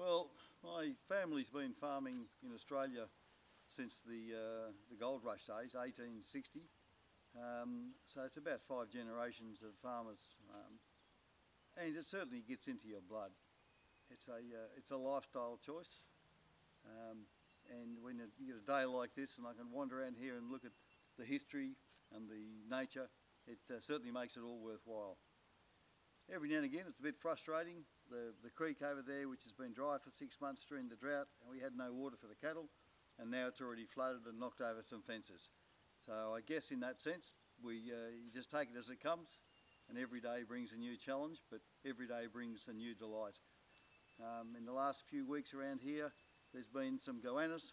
Well, my family's been farming in Australia since the gold rush days, 1860. So it's about 5 generations of farmers, and it certainly gets into your blood. It's a lifestyle choice, and when you get a day like this, and I can wander around here and look at the history and the nature, it certainly makes it all worthwhile. Every now and again it's a bit frustrating. The creek over there, which has been dry for 6 months during the drought, and we had no water for the cattle, and now it's already flooded and knocked over some fences. So I guess in that sense you just take it as it comes, and every day brings a new challenge, but every day brings a new delight. In the last few weeks around here there's been some goannas,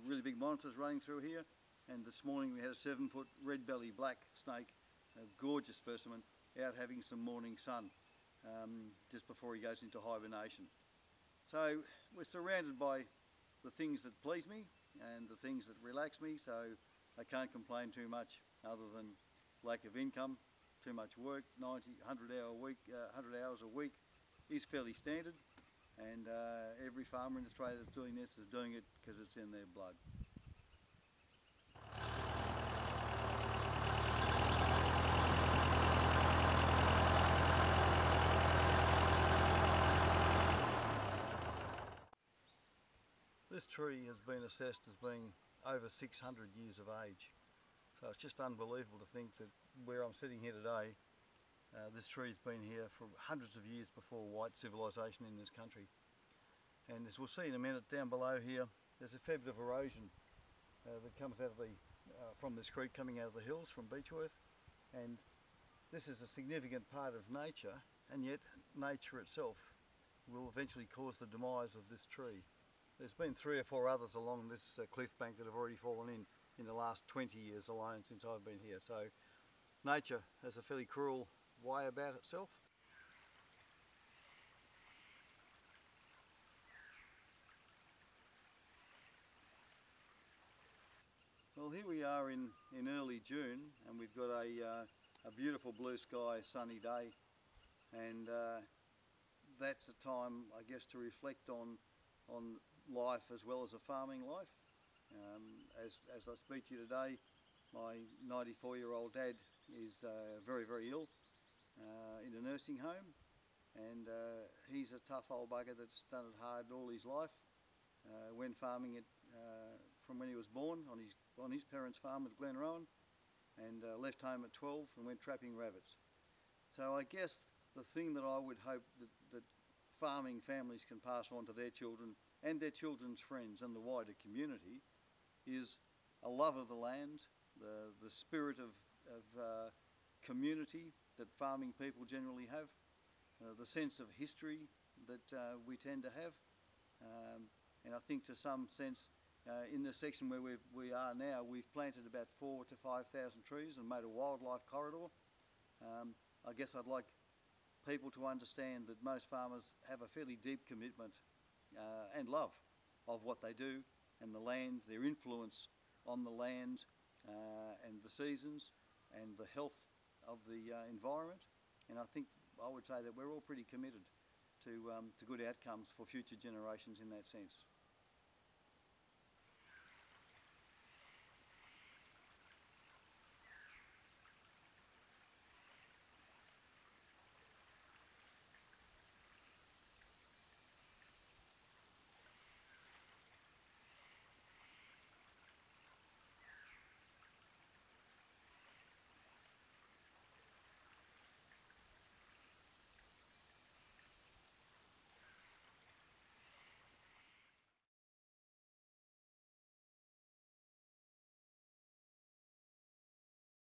really big monitors running through here, and this morning we had a 7-foot red belly black snake, a gorgeous specimen, out having some morning sun just before he goes into hibernation. So we're surrounded by the things that please me and the things that relax me, so I can't complain too much other than lack of income, too much work. 100 hours a week is fairly standard, and every farmer in Australia that's doing this is doing it because it's in their blood. This tree has been assessed as being over 600 years of age. So it's just unbelievable to think that where I'm sitting here today, this tree's been here for hundreds of years before white civilization in this country. And as we'll see in a minute, down below here, there's a fair bit of erosion that comes out of from this creek, coming out of the hills from Beechworth. And this is a significant part of nature, and yet nature itself will eventually cause the demise of this tree. There's been 3 or 4 others along this cliff bank that have already fallen in the last 20 years alone since I've been here. So nature has a fairly cruel way about itself. Well, here we are in early June, and we've got a beautiful blue sky, sunny day, and that's a time, I guess, to reflect on life as well as a farming life. As I speak to you today, my 94-year-old dad is very, very ill in a nursing home, and he's a tough old bugger that's done it hard all his life. Went farming it from when he was born on his parents' farm at Glenrowan, and left home at 12 and went trapping rabbits. So I guess the thing that I would hope that farming families can pass on to their children and their children's friends and the wider community is a love of the land, the spirit of community that farming people generally have, the sense of history that we tend to have, and I think to some sense in the section where we are now, we've planted about 4,000 to 5,000 trees and made a wildlife corridor. I guess I'd like people to understand that most farmers have a fairly deep commitment and love of what they do and the land, their influence on the land and the seasons and the health of the environment. And I think I would say that we're all pretty committed to good outcomes for future generations in that sense.